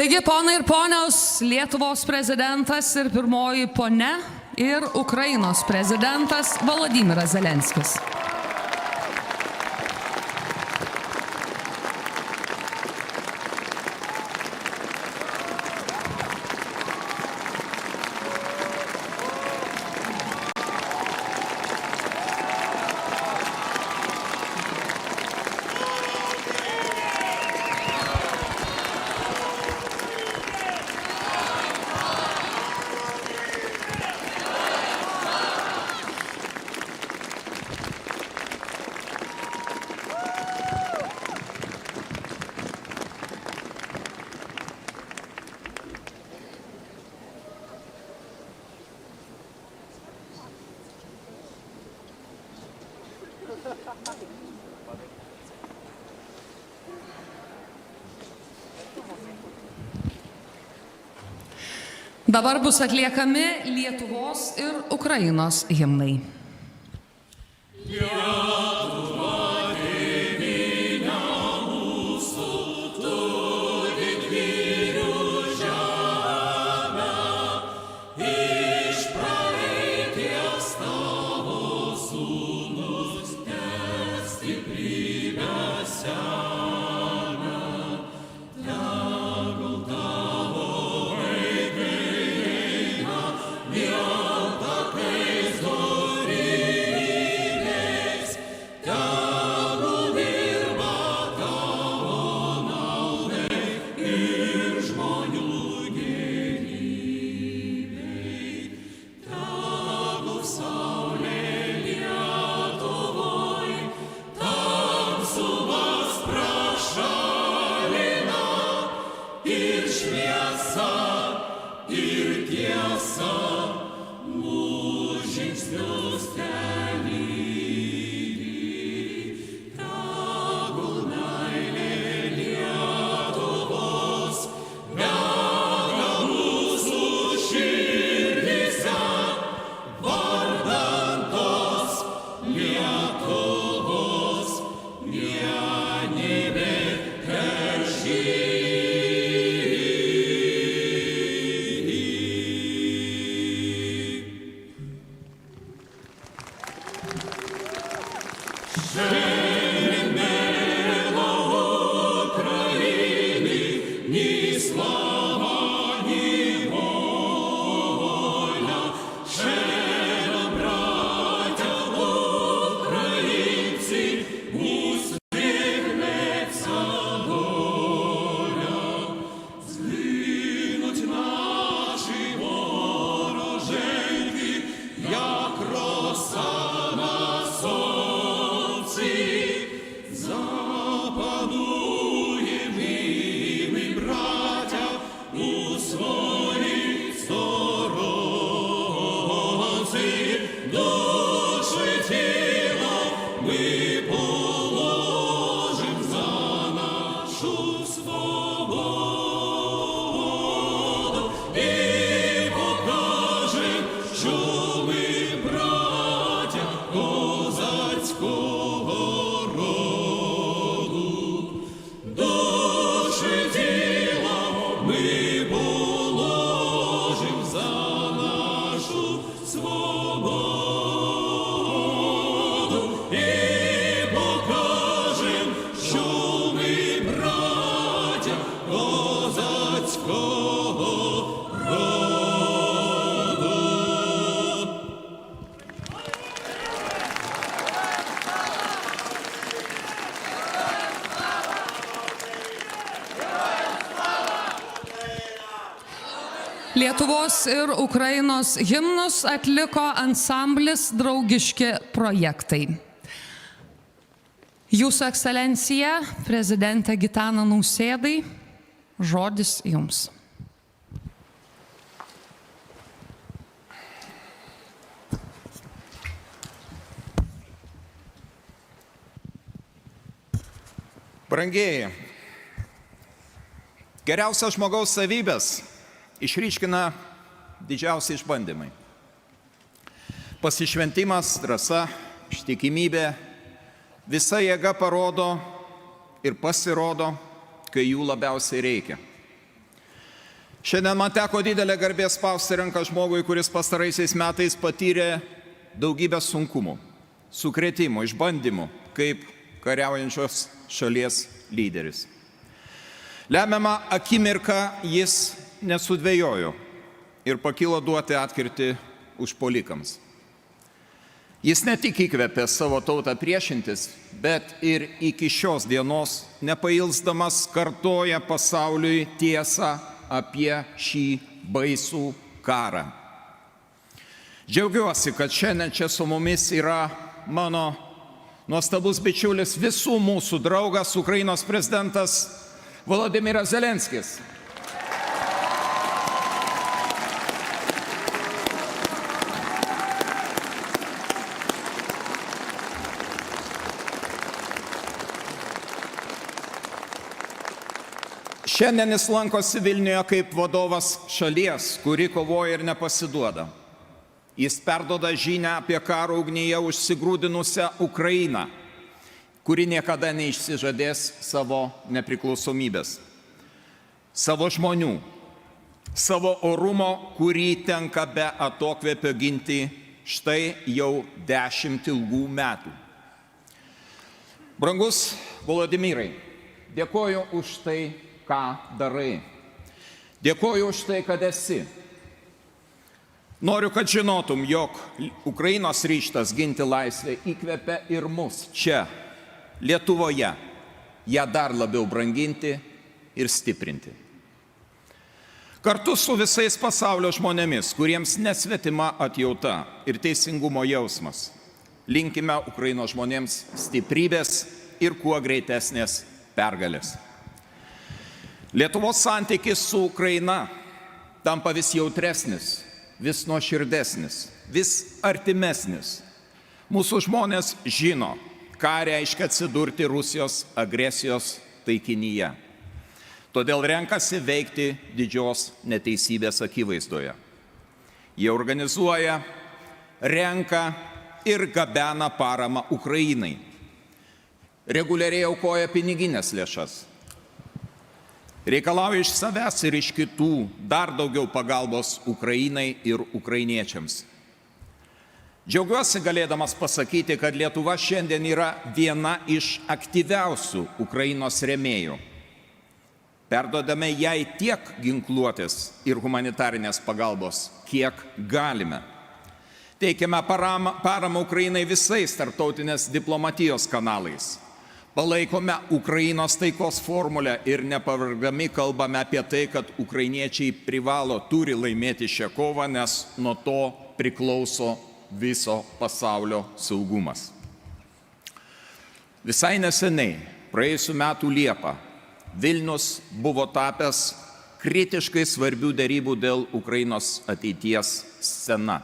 Taigi, ponai ir ponios, Lietuvos prezidentas ir pirmoji ponia ir Ukrainos prezidentas Volodymyras Zelenskis. Dabar bus atliekami Lietuvos ir Ukrainos himnai. Lietuvos ir Ukrainos himnus atliko ansamblis Draugiški projektai. Jūsų ekscelencija, prezidentė Gitana Nausėdai, žodis jums. Brangieji, geriausias žmogaus savybės išryškina didžiausi išbandymai. Pasišventimas, drąsa, ištikimybė, visa jėga parodo ir pasirodo, kai jų labiausiai reikia. Šiandien man teko didelė garbė spausti ranką žmogui, kuris pastaraisiais metais patyrė daugybę sunkumų, sukrėtimų, išbandymų kaip kariaujančios šalies lyderis. Lemiamą akimirką jis nesudvejojo ir pakilo duoti atkirtį užpuolikams. Jis ne tik įkvėpė savo tautą priešintis, bet ir iki šios dienos nepailsdamas kartoja pasauliui tiesą apie šį baisų karą. Džiaugiuosi, kad šiandien čia su mumis yra mano nuostabus bičiulis, visų mūsų draugas, Ukrainos prezidentas Volodymyras Zelenskis. Šiandien jis lankosi Vilniuje kaip vadovas šalies, kuri kovoja ir nepasiduoda. Jis perduoda žinią apie karo ugnyje užsigrūdinusią Ukrainą, kuri niekada neišsižadės savo nepriklausomybės, savo žmonių, savo orumo, kurį tenka be atokvėpio ginti štai jau 10 ilgų metų. Brangus Volodymyrai, dėkoju už tai, ką darai. Dėkoju už tai, kad esi. Noriu, kad žinotum, jog Ukrainos ryžtas ginti laisvę įkvepia ir mus čia, Lietuvoje, ją dar labiau branginti ir stiprinti. Kartu su visais pasaulio žmonėmis, kuriems nesvetima atjauta ir teisingumo jausmas, linkime Ukrainos žmonėms stiprybės ir kuo greitesnės pergalės. Lietuvos santykis su Ukraina tampa vis jautresnis, vis nuoširdesnis, vis artimesnis. Mūsų žmonės žino, ką reiškia atsidurti Rusijos agresijos taikinyje. Todėl renkasi veikti didžios neteisybės akivaizdoje. Jie organizuoja, renka ir gabena paramą Ukrainai. Reguliariai aukoja piniginės lėšas. Reikalauja iš savęs ir iš kitų dar daugiau pagalbos Ukrainai ir ukrainiečiams. Džiaugiuosi galėdamas pasakyti, kad Lietuva šiandien yra viena iš aktyviausių Ukrainos rėmėjų. Perduodame jai tiek ginkluotės ir humanitarinės pagalbos, kiek galime. Teikiame paramą Ukrainai visais tarptautinės diplomatijos kanalais. Palaikome Ukrainos taikos formulę ir nepavargdami kalbame apie tai, kad ukrainiečiai turi laimėti šią kovą, nes nuo to priklauso viso pasaulio saugumas. Visai neseniai, praėjusių metų Liepą, Vilnius buvo tapęs kritiškai svarbių derybų dėl Ukrainos ateities scena.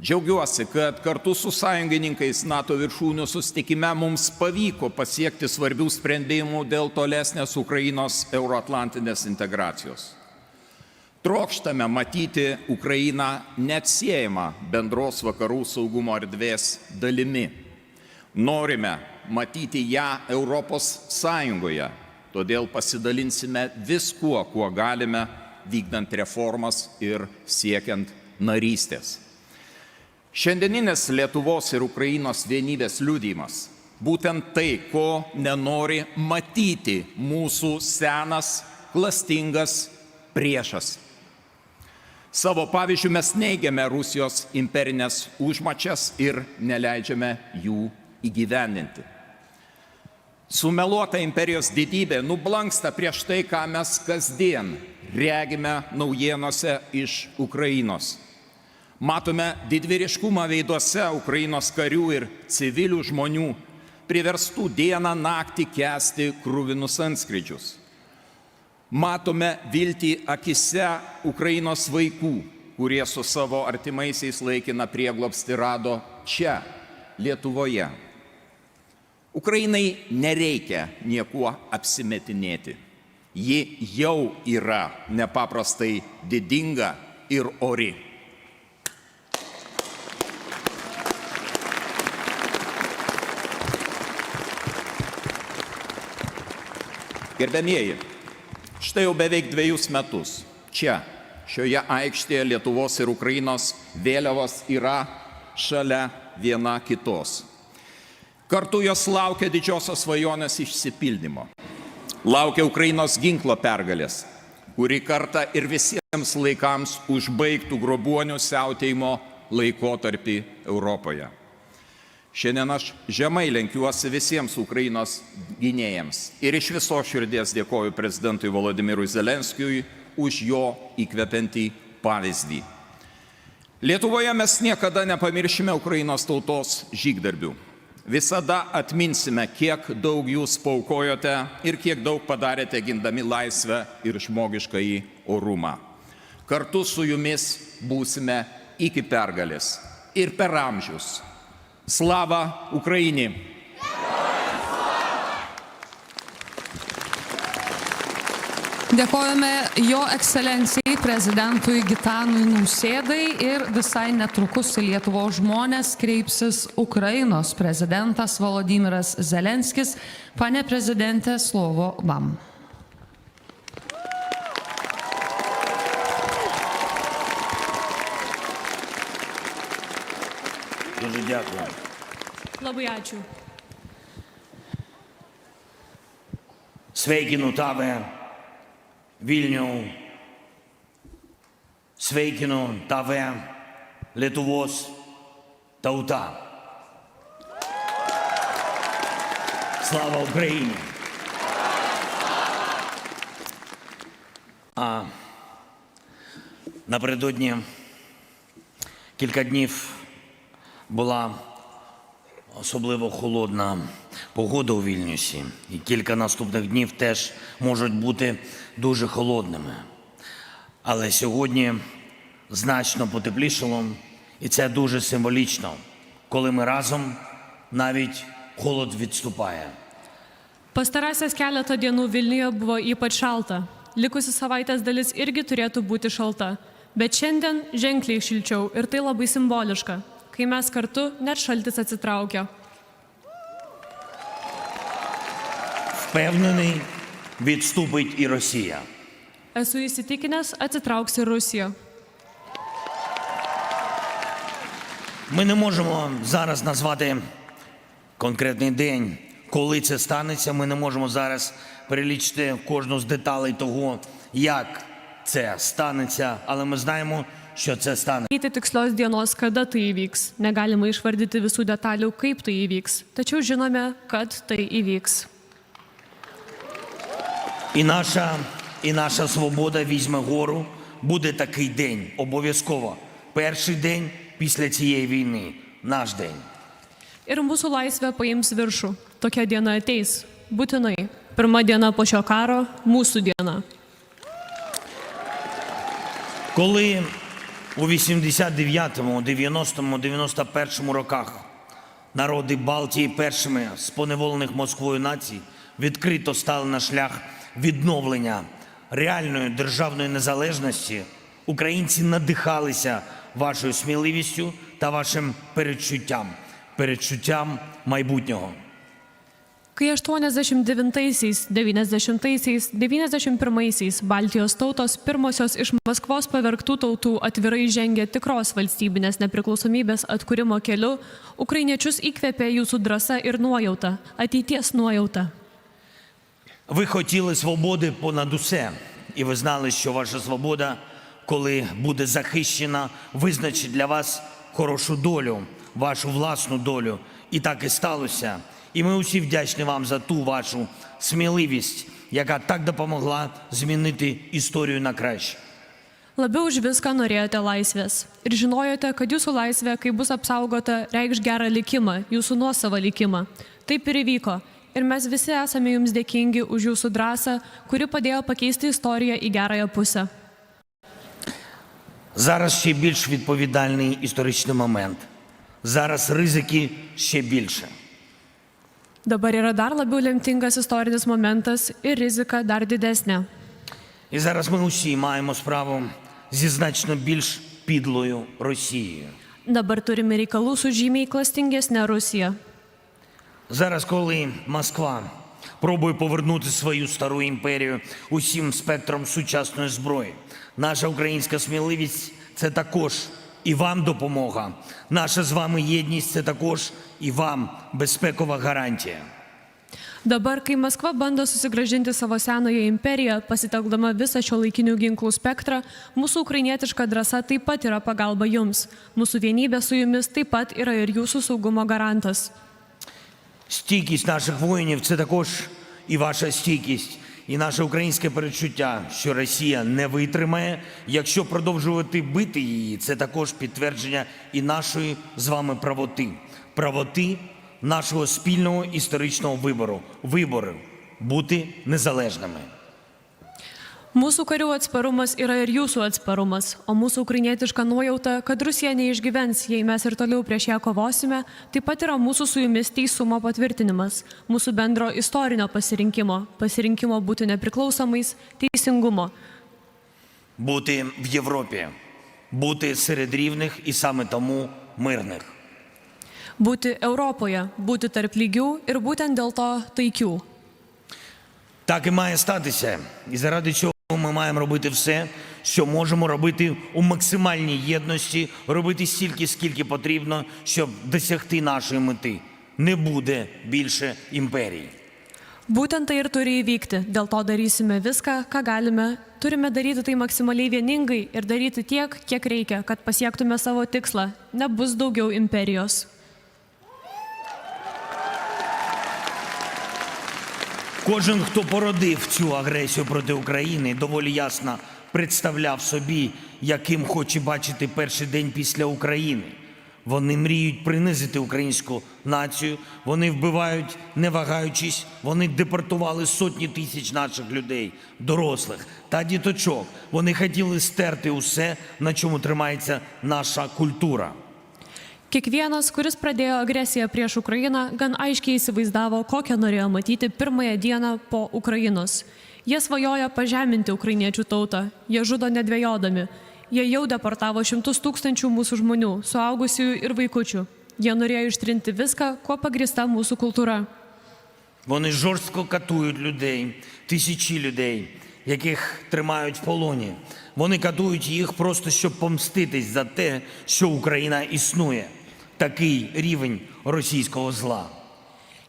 Džiaugiuosi, kad kartu su sąjungininkais NATO viršūnių susitikime mums pavyko pasiekti svarbių sprendimų dėl tolesnės Ukrainos euroatlantinės integracijos. Trokštame matyti Ukrainą neatsiejamą bendros vakarų saugumo erdvės dalimi. Norime matyti ją Europos Sąjungoje, todėl pasidalinsime viskuo, kuo galime, vykdant reformas ir siekiant narystės. Šiandieninis Lietuvos ir Ukrainos vienybės liudijimas būtent tai, ko nenori matyti mūsų senas, klastingas priešas. Savo pavyzdžių mes neigiame Rusijos imperinės užmačias ir neleidžiame jų įgyvendinti. Sumeluota imperijos didybė nublanksta prieš tai, ką mes kasdien regime naujienose iš Ukrainos. Matome didvyriškumą veiduose Ukrainos karių ir civilių žmonių, priverstų dieną naktį kęsti kruvinus antskrydžius. Matome viltį akise Ukrainos vaikų, kurie su savo artimaisiais laikiną prieglobstį rado čia, Lietuvoje. Ukrainai nereikia niekuo apsimetinėti. Ji jau yra nepaprastai didinga ir ori. Gerbiamieji, štai jau beveik 2 metus Čia, šioje aikštėje Lietuvos ir Ukrainos vėliavos yra šalia viena kitos. Kartu jos laukia didžiosios svajonės išsipildymo. Laukia Ukrainos ginklo pergalės, kuri kartą ir visiems laikams užbaigtų grobuonių siautėjimo laikotarpį Europoje. Šiandien aš žemai lenkiuosi visiems Ukrainos gynėjams ir iš viso širdies dėkoju prezidentui Volodimirui Zelenskiui už jo įkvepiantį pavyzdį. Lietuvoje mes niekada nepamiršime Ukrainos tautos žygdarbių. Visada atminsime, kiek daug jūs paaukojote ir kiek daug padarėte gindami laisvę ir žmogiškąjį orumą. Kartu su jumis būsime iki pergalės ir per amžius. Slava Ukraini! Dėkojame jo ekscelencijai prezidentui Gitanui Nausėdai ir visai netrukus į Lietuvos žmonės kreipsis Ukrainos prezidentas Volodymyras Zelenskis. Pane prezidente, slovo vam. Дуже дякую. Labai ačiū. Sveikinu tave, Vilniau. Sveikinu tave, Lietuvos tauta. Слава Україні! Напередодні кілька днів була особливо холодна погода у Вільнюсі, і кілька наступних днів теж можуть бути дуже холодними. Але сьогодні значно потеплішало, і це дуже символічно, коли ми разом, навіть холод відступає. Pastarąsias keletą dienų Vilniuje buvo ypač šalta. Likusi savaitės dalis irgi turėtų būti šalta. Bet šiandien ženkliai šilčiau ir tai labai simboliška. Kai mes kartu, net šaltis atsitraukia. Впевнений, відступить і Росія. Esu įsitikinęs, atsitrauks ir Rusija. Ми не можемо зараз назвати конкретний день, коли це станеться. Ми не можемо зараз перелічити кожну з деталей того, як це станеться, але ми знаємо, що це станеться. Eiti tikslios dienos, kada tai įvyks. Negalima išvardyti visų detalių, kaip tai įvyks. Tačiau žinome, kad tai įvyks. І наша свобода візьме гору. Буде такий день, обов'язково. Перший день після цієї війни. Наш день. Ir mūsų laisvė paims viršų. Tokia diena ateis. Būtinai. Pirma diena po šio karo – mūsų diena. Коли у 89-му, 90-му, 91-му роках народи Балтії першими з поневолених Москвою націй відкрито стали на шлях відновлення реальної державної незалежності, українці надихалися вашою сміливістю та вашим передчуттям майбутнього. Kai 89-aisiais, 90-aisiais, 91-aisiais Baltijos tautos pirmosios iš Maskvos pavergtų tautų atvirai žengė tikros valstybinės nepriklausomybės atkūrimo keliu, ukrainiečius įkvėpė jūsų drąsa ir nuojauta, ateities nuojauta. Ви хотіли свободи понад усе, і ви знали, що ваша свобода, коли буде захищена, визначить для вас хорошу долю, вашу власну долю. І так і сталося. І ми усі вдячні вам за ту вашу сміливість, яка так допомогла змінити історію на краще. Labiau už viską norėjote laisvės ir žinojote, kad jūsų laisvė, kai bus apsaugota, reikš gerą likimą, jūsų nuosavą likimą. Taip ir įvyko. Ir mes visi esame jums dėkingi už jūsų drąsą, kuri padėjo pakeisti istoriją į gerąją pusę. Зараз ще більш відповідальний історичний момент. Зараз ризики ще більше. Dabar yra dar labiau lemtingas istorinis momentas ir rizika dar didesnė. І зараз ми усі маємо справу зі значно більш підлою Росією. Dabar turime reikalų su žymiai klastingesnė Rusija. Зараз, коли Москва пробує повернути свою стару імперію усім спектром сучасної зброї. Наша українська сміливість – це також і вам допомога. Наша з вами єдність – це також і вам безпекова гарантія. Dabar, kai Maskva bando susigrąžinti savo senąją imperiją, pasitelkdama visą šiuolaikinių ginklų spektrą, mūsų ukrainietiška drąsa taip pat yra pagalba jums. Mūsų vienybė su jumis taip pat yra ir jūsų saugumo garantas. Стійкість наших воїнів – це також і ваша стійкість, і наше українське передчуття, що Росія не витримає, якщо продовжувати бити її. Це також підтвердження і нашої з вами правоти. Правоти нашого спільного історичного вибору – бути незалежними. Mūsų karių atsparumas yra ir jūsų atsparumas, o mūsų ukrainietiška nuojauta, kad Rusija neišgyvens, jei mes ir toliau prieš ją kovosime, taip pat yra mūsų su jumis teisumo patvirtinimas, mūsų bendro istorinio pasirinkimo būti nepriklausomais, teisingumo. Бути в Європі, бути серед рівних і саме тому мирних. Būti Europoje, būti tarp lygių ir būtent dėl to taikių. Так і має статися. І заради цього ми маємо робити все, що можемо робити у максимальній єдності, робити стільки, скільки потрібно, щоб досягти нашої мети. Не буде більше імперії. Būtent tai ir turi įvykti. Dėl to darysime viską, ką galime. Turime daryti tai maksimaliai vieningai ir daryti tiek, kiek reikia, kad pasiektume savo tikslą. Nebus daugiau imperijos. Кожен, хто породив цю агресію проти України, доволі ясно представляв собі, яким хоче бачити перший день після України. Вони мріють принизити українську націю, вони вбивають, не вагаючись, вони депортували сотні тисяч наших людей, дорослих та діточок. Вони хотіли стерти усе, на чому тримається наша культура. Kiekvienas, kuris pradėjo agresiją prieš Ukrainą, gan aiškiai įsivaizdavo, kokią norėjo matyti pirmąją dieną po Ukrainos. Jie svajoja pažeminti ukrainiečių tautą, jie žudo nedvejodami. Jie jau deportavo šimtus tūkstančių mūsų žmonių, suaugusiųjų ir vaikučių. Jie norėjo ištrinti viską, kuo pagrįsta mūsų kultūra. Вони жорстко катують людей, тисячі людей, яких тримають в полоні. Вони катують їх просто, щоб помститись за те, що Україна існує. Такий рівень російського зла.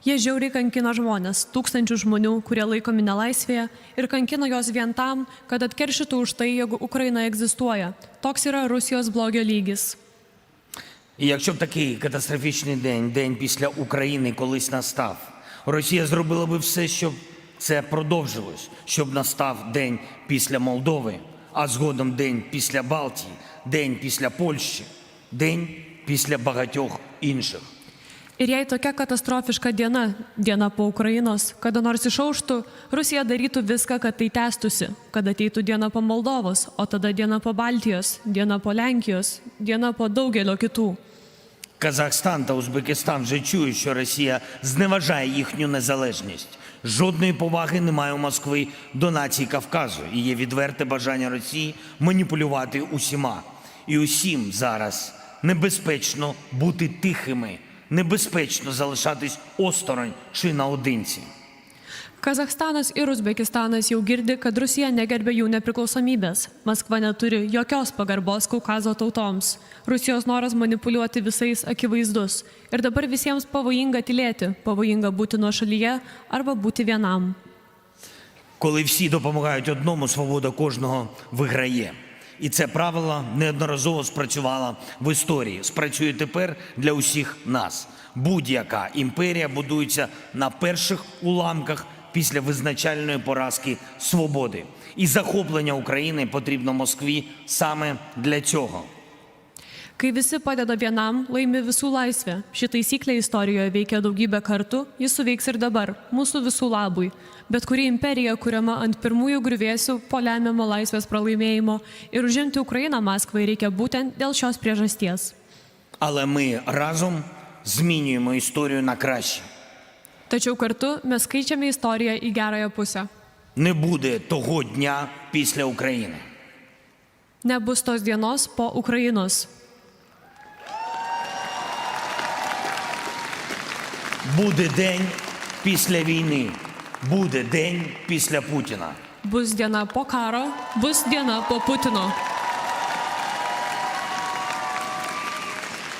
Jie žiauriai kankino žmonės, tūkstančių žmonių, kurie laikomi nelaisvėje, ir kankino jos vien tam, kad atkeršytų už tai, jeigu Ukraina egzistuoja. Toks yra Rusijos blogio lygis. І якщо б такий катастрофічний день після України колись настав, Росія зробила би все, щоб це продовжилось, щоб настав день після Молдови, а згодом день після Балтії, день після Польщі, день після багатьох інших. Ir jei tokia katastrofiška diena po Ukrainos, kada nors išauštų, Rusija darytų viską, kad tai tęstųsi, kad ateitų diena po Moldovos, o tada diena po Baltijos, diena po Lenkijos, diena po daugelio kitų. Казахстан та Узбекистан вже чують, що Росія зневажає їхню незалежність. Жодної поваги немає у Москви до націй Кавказу. І є відверте бажання Росії маніпулювати усіма. І усім зараз небезпечно бути тихими, небезпечно залишатись осторонь чи наодинці. Kazachstanas ir Uzbekistanas jau girdi, kad Rusija negerbė jų nepriklausomybės. Maskva neturi jokios pagarbos Kaukazo tautoms. Rusijos noras manipuliuoti visais akivaizdus. Ir dabar visiems pavojinga tylėti, pavojinga būti nuošalyje arba būti vienam. Коли всі допомагають одному, свобода кожного виграє. І це правило неодноразово спрацювало в історії. Спрацює тепер для усіх нас. Будь-яка імперія будується на перших уламках після визначальної поразки свободи. І захоплення України потрібно Москві саме для цього. Kai visi padeda vienam, laimi visų laisvė. Ši taisyklė istorijoje veikia daugybę kartų, jis suveiks ir dabar, mūsų visų labui. Bet kuri imperija, kuriama ant pirmųjų griuvėsių po lemiamo laisvės pralaimėjimo, ir užimti Ukrainą Maskvai reikia būtent dėl šios priežasties. Але ми разом змінюємо історію на краще. Tačiau kartu mes keičiame istoriją į gerąją pusę. Не буде того дня після України. Nebus tos dienos po Ukrainos. Буде день після війни. Буде день після Путіна. Bus diena po karo, bus diena po Putino.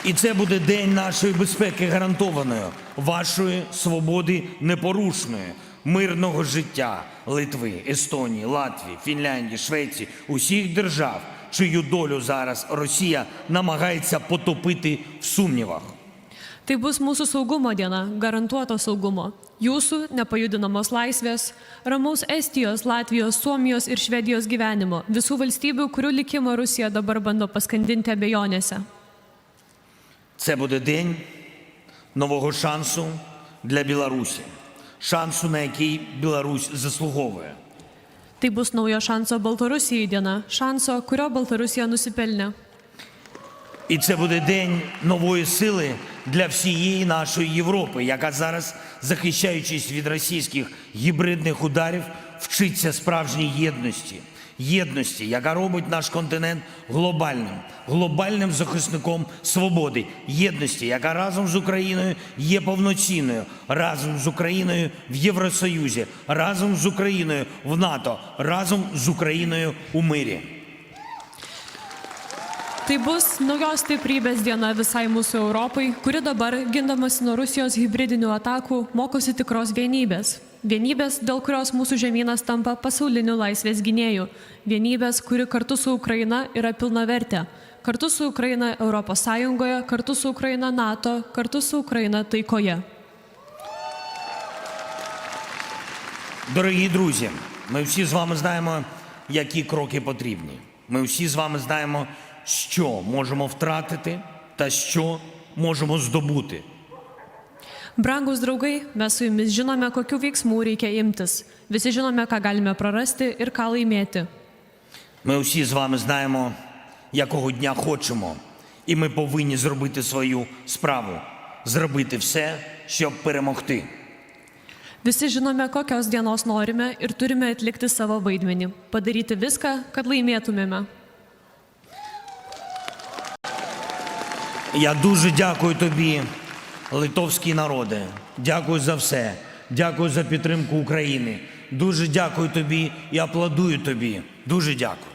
І це буде день нашої безпеки гарантованої, вашої свободи непорушної, мирного життя Литви, Естонії, Латвії, Фінляндії, Швеції, усіх держав, чию долю зараз Росія намагається потопити в сумнівах. Tai bus mūsų saugumo diena, garantuoto saugumo. Jūsų nepajudinamos laisvės, ramaus Estijos, Latvijos, Suomijos ir Švedijos gyvenimo. Visų valstybių, kurių likimą Rusija dabar bando paskandinti abejonėse. Це буде день нового шансу для Білорусі. Шансу, на який Білорусь заслуговує. Tai bus naujo šanso Baltarusijai diena, šanso, kurio Baltarusija nusipelnė. І це буде день нової сили для всієї нашої Європи, яка зараз, захищаючись від російських гібридних ударів, вчиться справжній єдності. Єдності, яка робить наш континент глобальним захисником свободи. Єдності, яка разом з Україною є повноцінною, разом з Україною в Євросоюзі, разом з Україною в НАТО, разом з Україною у мирі. Tai bus naujos stiprybės diena visai mūsų Europai, kuri dabar, gindamasi nuo Rusijos hibridinių atakų, mokosi tikros vienybės. Vienybės, dėl kurios mūsų žemynas tampa pasauliniu laisvės gynėju. Vienybės, kuri kartu su Ukraina yra pilnavertė. Kartu su Ukraina Europos Sąjungoje, kartu su Ukraina NATO, kartu su Ukraina taikoje. Дорогі друзі, ми всі з вами знаємо, які кроки потрібні. Ми всі з вами знаємо, що можемо втратити та що можемо здобути. Brangus draugai, mes su jumis žinome, kokių veiksmų reikia imtis. Visi žinome, ką galime prarasti ir ką laimėti. Ми всі з вами знаємо, якого дня хочемо, і ми повинні зробити свою справу, зробити все, щоб перемогти. Visi žinome, kokios dienos norime ir turime atlikti savo vaidmenį. Padaryti viską, kad laimėtumėme. Я дуже дякую тобі, литовський народе. Дякую за все. Дякую за підтримку України. Дуже дякую тобі і аплодую тобі. Дуже дякую.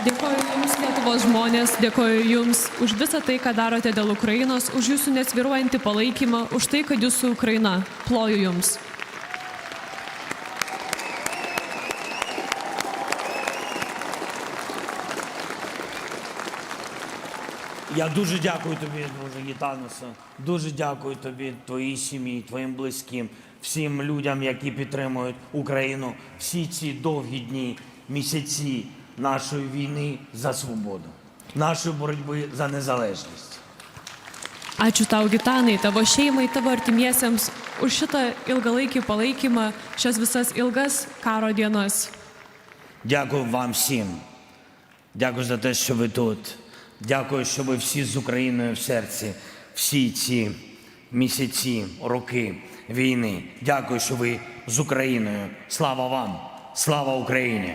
Dėkoju Jums, Lietuvos žmonės, dėkoju Jums už visą tai, ką darote dėl Ukrainos, už Jūsų nesvyruojantį palaikymą, už tai, kad Jūs su Ukraina. Ploju Jums. Я дуже дякую тобі, друже Гітанусе. Дуже дякую тобі, твоїй сім'ї, твоїм близьким, всім людям, які підтримують Україну всі ці довгі дні, місяці нашої війни за свободу, нашої боротьби за незалежність. Ačiū tau, Gitanai, tavo šeimai, tavo artimiesiems už šitą ilgalaikį palaikymą, šias visas ilgas karo dienas. Дякую вам всім. Дякую за те, що ви тут. Дякую, що ви всі з Україною в серці. Всі ці місяці, роки війни. Дякую, що ви з Україною. Слава вам! Слава Україні!